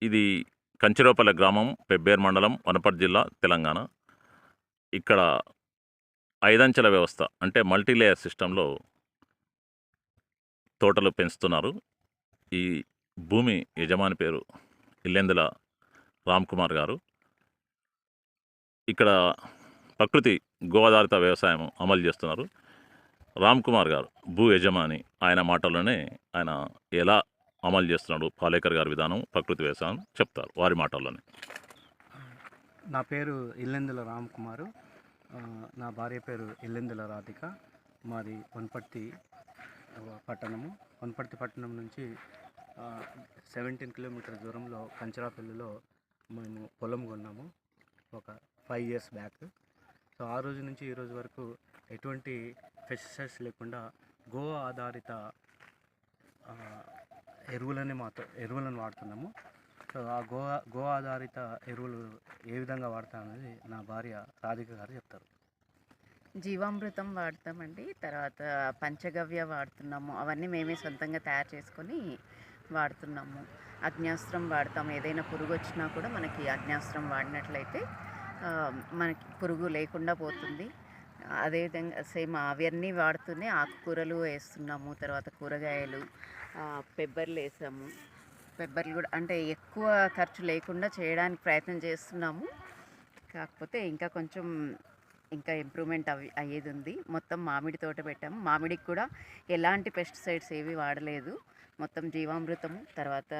ఇది కంచిరోపల్లె గ్రామం, పెబ్బేరు మండలం, వనపర్తి జిల్లా, తెలంగాణ. ఇక్కడ 5 అంచెల వ్యవస్థ అంటే మల్టీ లేయర్ సిస్టమ్‌లో తోటలు పెంచుతున్నారు. ఈ భూమి యజమాని పేరు ఇల్లెందుల రామ్‌కుమార్ గారు. ఇక్కడ ప్రకృతి గో ఆధారిత వ్యవసాయం అమలు చేస్తున్నారు. రామ్‌కుమార్ గారు భూ యజమాని. ఆయన మాటల్లోనే ఆయన ఎలా అమలు చేస్తున్నాడు, పాలేకర్ గారి విధానం, ప్రకృతి వ్యవసాయం చెప్తారు వారి మాటల్లోనే. నా పేరు ఇల్లెందుల రామ్‌కుమారు. నా భార్య పేరు ఇల్లెందుల రాధిక. మాది వనపర్తి పట్టణము. వనపర్తి పట్టణం నుంచి 17 కిలోమీటర్ దూరంలో కంచరాపల్లిలో మేము పొలం కొన్నాము ఒక 5 ఇయర్స్ బ్యాక్. సో ఆ రోజు నుంచి ఈ రోజు వరకు ఎటువంటి పెస్టిసైడ్స్ లేకుండా గో ఆధారిత ఎరువులను వాడుతున్నాము. సో ఆ గో ఆధారిత ఎరువులు ఏ విధంగా వాడతామనేది నా భార్య రాధిక గారు చెప్తారు. జీవామృతం వాడతామండి. తర్వాత పంచగవ్య వాడుతున్నాము. అవన్నీ మేమే సొంతంగా తయారు చేసుకొని వాడుతున్నాము. అగ్న్యాస్త్రం వాడతాము. ఏదైనా పురుగు వచ్చినా కూడా మనకి అగ్న్యాస్త్రం వాడినట్లయితే మనకి పురుగు లేకుండా పోతుంది. అదేవిధంగా సేమ్ అవన్నీ వాడుతూనే ఆకుకూరలు వేస్తున్నాము. తర్వాత కూరగాయలు, పెబ్బర్లు వేసాము. పెబ్బర్లు కూడా అంటే ఎక్కువ ఖర్చు లేకుండా చేయడానికి ప్రయత్నం చేస్తున్నాము. కాకపోతే ఇంకా కొంచెం ఇంప్రూవ్మెంట్ అయ్యేది ఉంది. మొత్తం మామిడి తోట పెట్టాము. మామిడికి కూడా ఎలాంటి పెస్టిసైడ్స్ ఏవి వాడలేదు. మొత్తం జీవామృతము, తర్వాత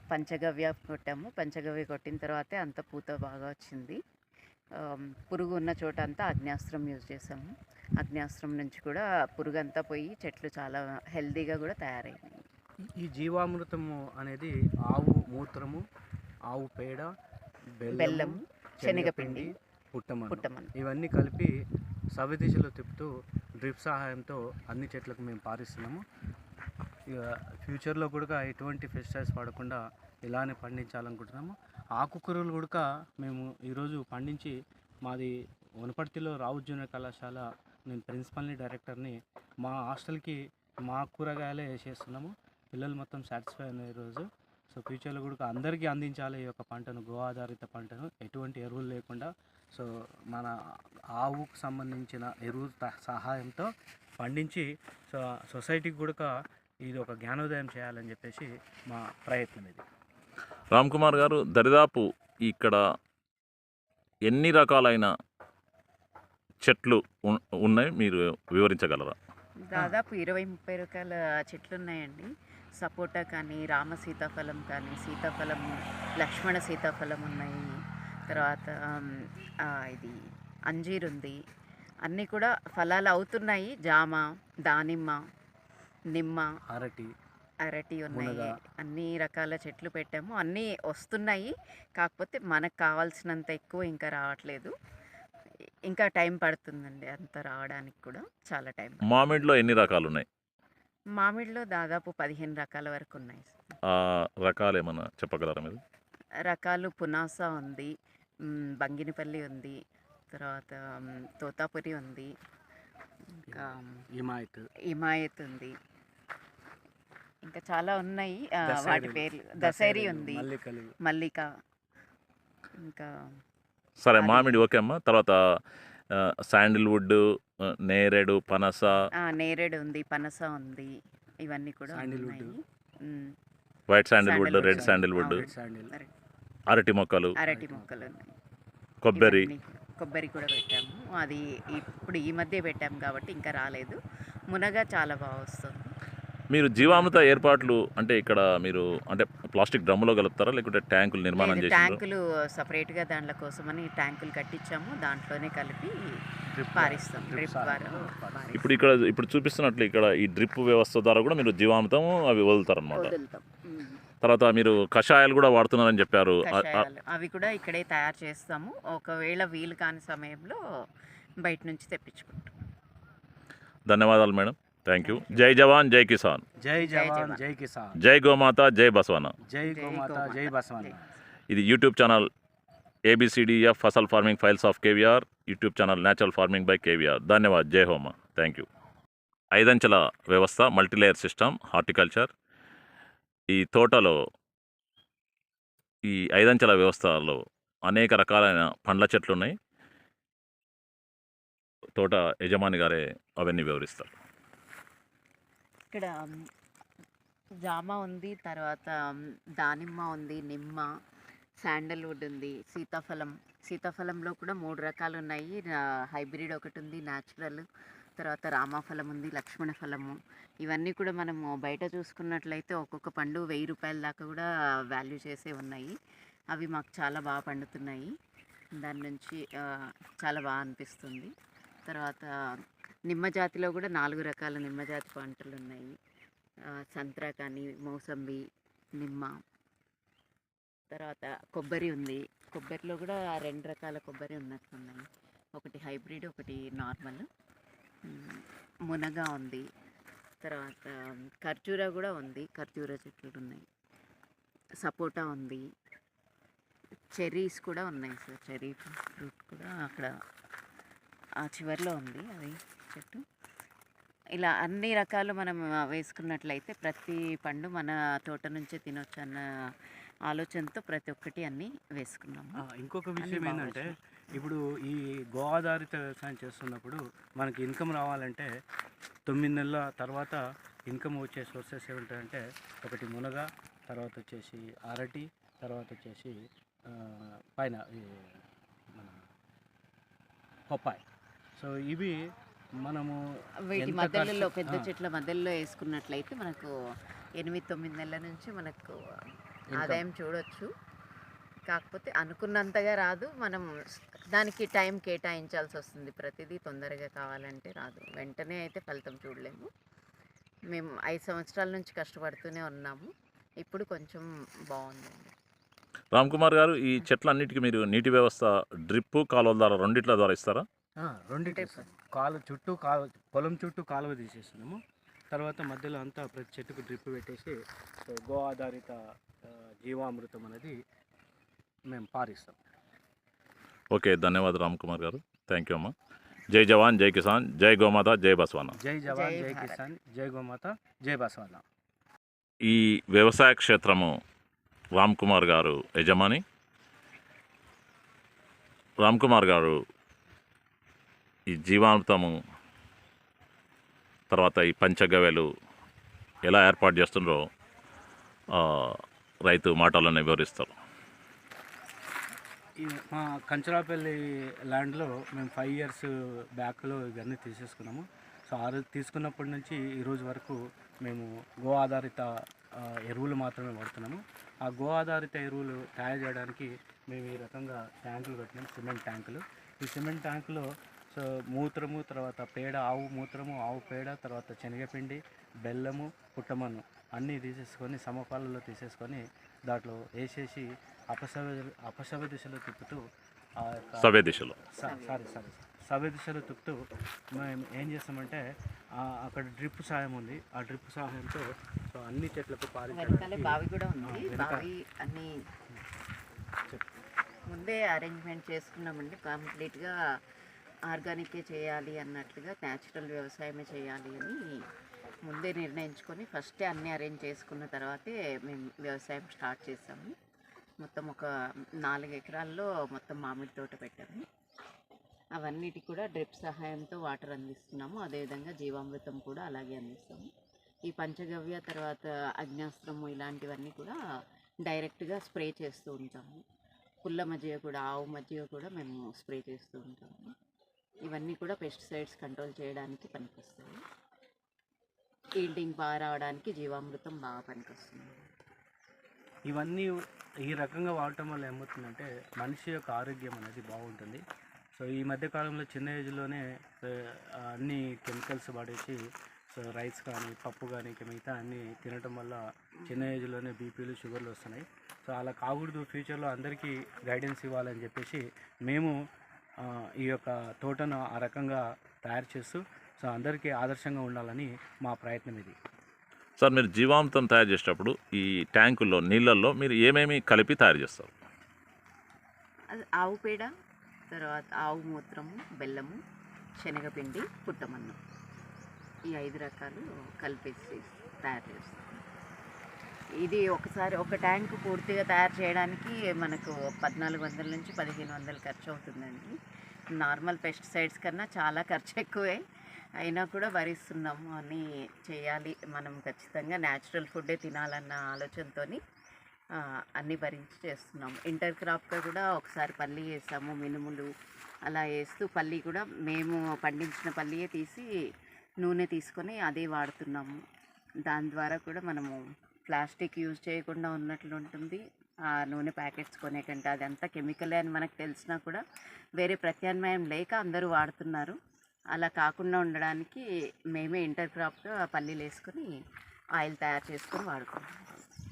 పంచగవ్య కొట్టాము. పంచగవ్య కొట్టిన తర్వాతే అంత పూత బాగా వచ్చింది. పురుగు ఉన్న చోట అంతా అగ్న్యాస్త్రం యూజ్ చేసాము. అగ్న్యాస్త్రం నుంచి కూడా పురుగు అంతా పోయి చెట్లు చాలా హెల్తీగా కూడా తయారైనాయి. ఈ జీవామృతము అనేది ఆవు మూత్రము, ఆవు పేడ, బెల్లము, శనగపిండి, పుట్టమన్ను ఇవన్నీ కలిపి సవ్యదిశలో తిప్పుతూ డ్రిప్ సహాయంతో అన్ని చెట్లకు మేము పారిస్తున్నాము. ఇక ఫ్యూచర్లో కూడా ఎటువంటి పెస్టిసైడ్స్ వాడకుండా ఇలానే పండించాలనుకుంటున్నాము. ఆకుకూరలు కూడా మేము ఈరోజు పండించి మాది వనపర్తిలో రావు జూనియర్ కళాశాల, నేను ప్రిన్సిపల్ని, డైరెక్టర్ని. మా హాస్టల్కి మా కూరగాయలే వేసేస్తున్నాము. పిల్లలు మొత్తం సాటిస్ఫై అయిన ఈరోజు. సో ఫ్యూచర్లో కూడా అందరికీ అందించాలి ఈ యొక్క పంటను, గో ఆధారిత పంటను, ఎటువంటి ఎరువులు లేకుండా. సో మన ఆవుకు సంబంధించిన ఎరువు సహాయంతో పండించి సొసైటీకి కూడా ఇది ఒక జ్ఞానోదయం చేయాలని చెప్పేసి మా ప్రయత్నం ఇది. రామ్‌కుమార్ గారు, దరిదాపు ఇక్కడ ఎన్ని రకాలైన చెట్లు ఉన్నాయి, మీరు వివరించగలరా? దాదాపు 20-30 రకాల చెట్లు ఉన్నాయండి. సపోటా కానీ, రామ సీతాఫలం కానీ, సీతాఫలం, లక్ష్మణ సీతాఫలం ఉన్నాయి. తర్వాత ఇది అంజీర్ ఉంది. అన్నీ కూడా ఫలాలు అవుతున్నాయి. జామ, దానిమ్మ, నిమ్మ, అరటి ఉన్నాయి. అన్ని రకాల చెట్లు పెట్టాము. అన్నీ వస్తున్నాయి. కాకపోతే మనకు కావాల్సినంత ఎక్కువ ఇంకా రావట్లేదు. ఇంకా టైం పడుతుందండి అంత రావడానికి కూడా చాలా టైం. మామిడిలో ఎన్ని రకాలు ఉన్నాయి? మామిడిలో దాదాపు 15 రకాల వరకు ఉన్నాయి. రకాలు ఏమన్నా చెప్పగలరా మీరు? రకాలు పునాస ఉంది, బంగినపల్లి ఉంది, తర్వాత తోతాపురి ఉంది, ఇంకా హిమాయత్ ఉంది, ఇంకా చాలా ఉన్నాయి. వాటి పేర్లు దసరి ఉంది, మల్లిక, ఇంకా సరే మామిడి ఓకే అమ్మా. తర్వాత శాండిల్వుడ్, నేరేడు, పనస. నేరేడు ఉంది, పనస ఉంది, ఇవన్నీ కూడా ఉన్నాయి. వైట్ శాండిల్వుడ్, రెడ్ శాండిల్వుడ్, అరటి మొక్కలు ఉన్నాయి. కొబ్బరి కూడా పెట్టాము. అది ఇప్పుడు ఈ మధ్య పెట్టాము కాబట్టి ఇంకా రాలేదు. మునగ చాలా బాగా వస్తుంది. మీరు జీవామృత ఏర్పాట్లు అంటే ఇక్కడ మీరు అంటే ప్లాస్టిక్ డ్రమ్ములో కలుపుతారా, లేకుంటే ట్యాంకులు నిర్మాణం చేసి? ట్యాంకులు సపరేట్గా దాంట్లో కోసమని ట్యాంకులు కట్టించాము. దాంట్లోనే కలిపి పారిస్తాం. డ్రిప్ ద్వారా. ఇప్పుడు చూపిస్తున్నట్లు ఇక్కడ ఈ డ్రిప్ వ్యవస్థ ద్వారా కూడా మీరు జీవామృతం అవి వదులుతారనమాట. తర్వాత మీరు కషాయాలు కూడా వాడుతున్నారని చెప్పారు. అవి కూడా ఇక్కడే తయారు చేస్తాము. ఒకవేళ వీలు కాని సమయంలో బయట నుంచి తెప్పించుకుంటాం. ధన్యవాదాలు మేడం. Thank you. జై జవాన్ జై కిసాన్. జై జవాన్ జై కిసాన్. జై గోమాత జై బసవన. జై గోమాత జై బసవన. ఇది YouTube channel ABCDF Fasal farming files of KVR, YouTube channel natural farming by KVR. ధన్యవాద్. జై హోమా. Thank you. 5 అంచెల వ్యవస్థ, మల్టీలేయర్ సిస్టమ్, హార్టికల్చర్. ఈ తోటలో ఈ 5 అంచెల వ్యవస్థలో అనేక రకాలైన పండ్ల చెట్లున్నాయి. తోట యజమాని గారే అవన్నీ వివరిస్తారు. ఇక్కడ జామ ఉంది, తర్వాత దానిమ్మ ఉంది, నిమ్మ, శాండల్వుడ్ ఉంది, సీతాఫలంలో కూడా 3 రకాలు ఉన్నాయి. హైబ్రిడ్ ఒకటి ఉంది, న్యాచురల్, తర్వాత రామాఫలం ఉంది, లక్ష్మణ ఫలము. ఇవన్నీ కూడా మనము బయట చూసుకున్నట్లయితే ఒక్కొక్క పండు 1000 రూపాయల దాకా కూడా వాల్యూ చేసే ఉన్నాయి. అవి మాకు చాలా బాగా పండుతున్నాయి. దాని నుంచి చాలా బాగా అనిపిస్తుంది. తర్వాత నిమ్మ జాతిలో కూడా 4 రకాల నిమ్మ జాతి పంటలు ఉన్నాయి. సంత్రా కానీ, మౌసంబి, నిమ్మ. తర్వాత కొబ్బరి ఉంది. కొబ్బరిలో కూడా 2 రకాల కొబ్బరి ఉన్నట్లున్నాయి. ఒకటి హైబ్రిడ్, ఒకటి నార్మల్. మునగ ఉంది. తర్వాత ఖర్జూర కూడా ఉంది, ఖర్జూర చెట్లు ఉన్నాయి. సపోటా ఉంది. చెర్రీస్ కూడా ఉన్నాయి సార్. చెర్రీ ఫ్రూట్ కూడా అక్కడ ఆ చివరిలో ఉంది అది చెట్టు. ఇలా అన్ని రకాలు మనం వేసుకున్నట్లయితే ప్రతి పండు మన తోట నుంచే తినొచ్చు అన్న ఆలోచనతో ప్రతి ఒక్కటి అన్నీ వేసుకున్నాము. ఇంకొక అన్నీ విషయం బాగా ఏంటంటే, వచ్చినాయి. ఇప్పుడు ఈ గో ఆధారిత వ్యవసాయం చేస్తున్నప్పుడు మనకి ఇన్కమ్ రావాలంటే 9 నెలల తర్వాత ఇన్కమ్ వచ్చే సోర్సెస్ ఏమిటంటే, ఒకటి మునగ, తర్వాత వచ్చేసి అరటి, తర్వాత వచ్చేసి పైన ఈ మన పప్పాయ. సో ఇవి మనము వీటి ఎంత మధ్యలో ఖర్చు పెద్ద చెట్ల మధ్యలో వేసుకున్నట్లయితే మనకు 8-9 నెలల నుంచి మనకు ఆదాయం చూడొచ్చు. కాకపోతే అనుకున్నంతగా రాదు. మనం దానికి టైం కేటాయించాల్సి వస్తుంది. ప్రతిదీ తొందరగా కావాలంటే రాదు. వెంటనే అయితే ఫలితం చూడలేము. మేము 5 సంవత్సరాల నుంచి కష్టపడుతూనే ఉన్నాము. ఇప్పుడు కొంచెం బాగుందండి. రామ్ కుమార్ గారు, ఈ చెట్లన్నిటికీ మీరు నీటి వ్యవస్థ డ్రిప్, కాలువల ద్వారా రెండిట్ల ద్వారా ఇస్తారా? రెండింటి పొలం చుట్టూ కాలువ తీసేస్తున్నాము. తర్వాత మధ్యలో అంతా ప్రతి చెట్టుకు డ్రిప్ పెట్టేసి గో ఆధారిత జీవామృతం అనేది మేము పారిస్తాం. ఓకే, ధన్యవాదాలు రామ్ కుమార్ గారు. థ్యాంక్ యూ అమ్మా. జై జవాన్, జై కిసాన్, జై గోమాత, జై బసవన్న. జై జవాన్, జై జై భారత్. కిసాన్, జై గోమాత, జై బసవన్న. ఈ వ్యవసాయ క్షేత్రము రామ్ కుమార్ గారు యజమాని. రామ్ కుమార్ గారు ఈ జీవామృతము తర్వాత ఈ పంచగవ్యలు ఎలా ఏర్పాటు చేస్తున్నారో రైతు మాటలను వివరిస్తారు. మా కంచరాపల్లి ల్యాండ్లో మేము 5 ఇయర్స్ బ్యాక్లో ఇవన్నీ తీసేసుకున్నాము. సో ఆ రోజు తీసుకున్నప్పటి నుంచి ఈ రోజు వరకు మేము గో ఆధారిత ఎరువులు మాత్రమే వాడుతున్నాము. ఆ గో ఆధారిత ఎరువులు తయారు చేయడానికి మేము ఈ రకంగా ట్యాంకులు పెట్టినాము, సిమెంట్ ట్యాంకులు. ఈ సిమెంట్ ట్యాంకులో సో మూత్రము, తర్వాత పేడ, ఆవు మూత్రము, ఆవు పేడ, తర్వాత శనగపిండి, బెల్లము, పుట్టమన్ను అన్నీ తీసేసుకొని సమపాలలో తీసేసుకొని దాంట్లో వేసేసి అపసవ్య దిశలో తిప్పుతూ సవ్య దిశలో సవ్య దిశలో తిప్పుతూ మేము ఏం చేస్తామంటే అక్కడ డ్రిప్ సహాయం ఉంది. ఆ డ్రిప్ సహాయంతో సో అన్ని చెట్లకు వెనకాలే పారించడానికి బావి కూడా ఉంది. బావి అన్ని ముందే అరేంజ్మెంట్ చేసుకున్నామండి. కంప్లీట్గా ఆర్గానికే చేయాలి అన్నట్లుగా, న్యాచురల్ వ్యవసాయమే చేయాలి అని ముందే నిర్ణయించుకొని ఫస్టే అన్నీ అరేంజ్ చేసుకున్న తర్వాతే మేము వ్యవసాయం స్టార్ట్ చేసాము. మొత్తం ఒక 4 ఎకరాల్లో మొత్తం మామిడి తోట పెట్టాము. అవన్నిటికి కూడా డ్రిప్ సహాయంతో వాటర్ అందిస్తున్నాము. అదేవిధంగా జీవామృతం కూడా అలాగే అందిస్తాము. ఈ పంచగవ్య, తర్వాత అగ్నాస్త్రము ఇలాంటివన్నీ కూడా డైరెక్ట్గా స్ప్రే చేస్తూ ఉంటాము. పుల్ల మజ్జిగ కూడా, ఆవు మజ్జిగ కూడా మేము స్ప్రే చేస్తూ ఉంటాము. ఇవన్నీ కూడా పెస్టిసైడ్స్ కంట్రోల్ చేయడానికి పనికొస్తాయి. ఈల్డింగ్ బాగా రావడానికి జీవామృతం బాగా పనికొస్తుంది. ఇవన్నీ ఈ రకంగా వాడటం వల్ల ఏమవుతుందంటే మనిషి యొక్క ఆరోగ్యం అనేది బాగుంటుంది. సో ఈ మధ్యకాలంలో చిన్న ఏజ్లోనే అన్ని కెమికల్స్ వాడేసి సో రైస్ కానీ, పప్పు కానీ, మిగతా అన్నీ తినటం వల్ల చిన్న ఏజ్లోనే బీపీలు, షుగర్లు వస్తున్నాయి. సో అలా కాకూడదు. ఫ్యూచర్లో అందరికీ గైడెన్స్ ఇవ్వాలని చెప్పేసి మేము ఈ యొక్క తోటను ఆ రకంగా తయారు చేస్తూ సో అందరికీ ఆదర్శంగా ఉండాలని మా ప్రయత్నం ఇది. సార్, మీరు జీవామృతం తయారు చేసేటప్పుడు ఈ ట్యాంకుల్లో నీళ్ళల్లో మీరు ఏమేమి కలిపి తయారు చేస్తారు? ఆవు పేడ, తర్వాత ఆవు మూత్రము, బెల్లము, శనగపిండి, పుట్టమన్ను, ఈ 5 రకాలు కలిపేసి తయారు చేస్తాం. ఇది ఒకసారి ఒక ట్యాంక్ పూర్తిగా తయారు చేయడానికి మనకు 1400 నుంచి 1500 ఖర్చు అవుతుందండి. నార్మల్ పెస్టిసైడ్స్ కన్నా చాలా ఖర్చు ఎక్కువే. అయినా కూడా భరిస్తున్నాము. అని చేయాలి, మనం ఖచ్చితంగా న్యాచురల్ ఫుడ్డే తినాలన్న ఆలోచనతోని అన్నీ భరించి చేస్తున్నాము. ఇంటర్ క్రాప్గా కూడా ఒకసారి పల్లి వేసాము, మినుములు అలా వేస్తూ పల్లి కూడా మేము పండించిన పల్లియే తీసి నూనె తీసుకొని అదే వాడుతున్నాము. దాని ద్వారా కూడా మనము ప్లాస్టిక్ యూజ్ చేయకుండా ఉన్నట్లు ఉంటుంది. ఆ నూనె ప్యాకెట్స్ కొనే కంటే అదంతా కెమికలే అని మనకు తెలిసినా కూడా వేరే ప్రత్యామ్నాయం లేక అందరూ వాడుతున్నారు. అలా కాకుండా ఉండడానికి మేమే ఇంటర్ క్రాప్గా పల్లీలు వేసుకొని ఆయిల్ తయారు చేసుకొని వాడుకుంటాం.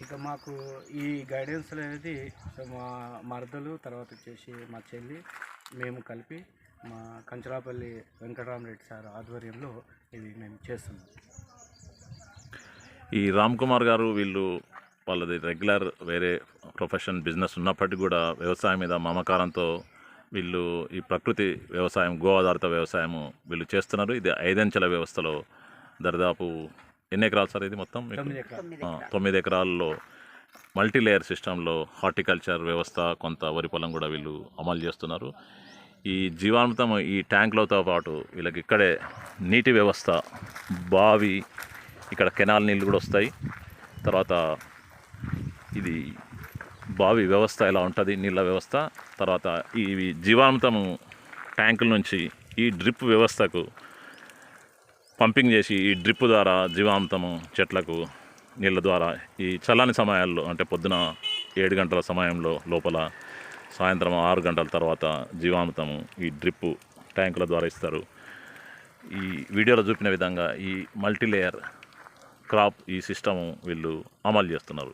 ఇక మాకు ఈ గైడెన్స్ అనేది మా మరదలు, తర్వాత వచ్చేసి మా చెల్లి, మేము కలిపి మా కంచరాపల్లి వెంకటరామరెడ్డి సార్ ఆధ్వర్యంలో ఇవి మేము చేస్తున్నాం. ఈ రామ్ కుమార్ గారు వీళ్ళు వాళ్ళది రెగ్యులర్ వేరే ప్రొఫెషన్ బిజినెస్ ఉన్నప్పటికీ కూడా వ్యవసాయం మీద మమకారంతో వీళ్ళు ఈ ప్రకృతి వ్యవసాయం, గో ఆధారిత వ్యవసాయము వీళ్ళు చేస్తున్నారు. ఇది 5 అంచెల వ్యవస్థలో దరిదాపు ఎన్ని ఎకరాలు సార్ ఇది మొత్తం? 9 ఎకరాలు. 9 ఎకరాల్లో మల్టీ లేయర్ సిస్టంలో హార్టికల్చర్ వ్యవస్థ, కొంత వరి పొలం కూడా వీళ్ళు అమలు చేస్తున్నారు. ఈ జీవామృతం ఈ ట్యాంకులతో పాటు వీళ్ళకి ఇక్కడే నీటి వ్యవస్థ, బావి, ఇక్కడ కెనాల్ నీళ్ళు కూడా వస్తాయి. తర్వాత ఇది బావి వ్యవస్థ ఎలా ఉంటుంది, నీళ్ళ వ్యవస్థ. తర్వాత ఈ జీవామృతము ట్యాంకుల నుంచి ఈ డ్రిప్ వ్యవస్థకు పంపింగ్ చేసి ఈ డ్రిప్ ద్వారా జీవామృతము చెట్లకు నీళ్ళ ద్వారా ఈ చల్లని సమయాల్లో, అంటే పొద్దున 7 గంటల సమయంలో లోపల, సాయంత్రం 6 గంటల తర్వాత జీవామృతము ఈ డ్రిప్ ట్యాంకుల ద్వారా ఇస్తారు. ఈ వీడియోలో చూపిన విధంగా ఈ మల్టీలేయర్ క్రాప్ ఈ సిస్టము వీళ్ళు అమలు చేస్తున్నారు.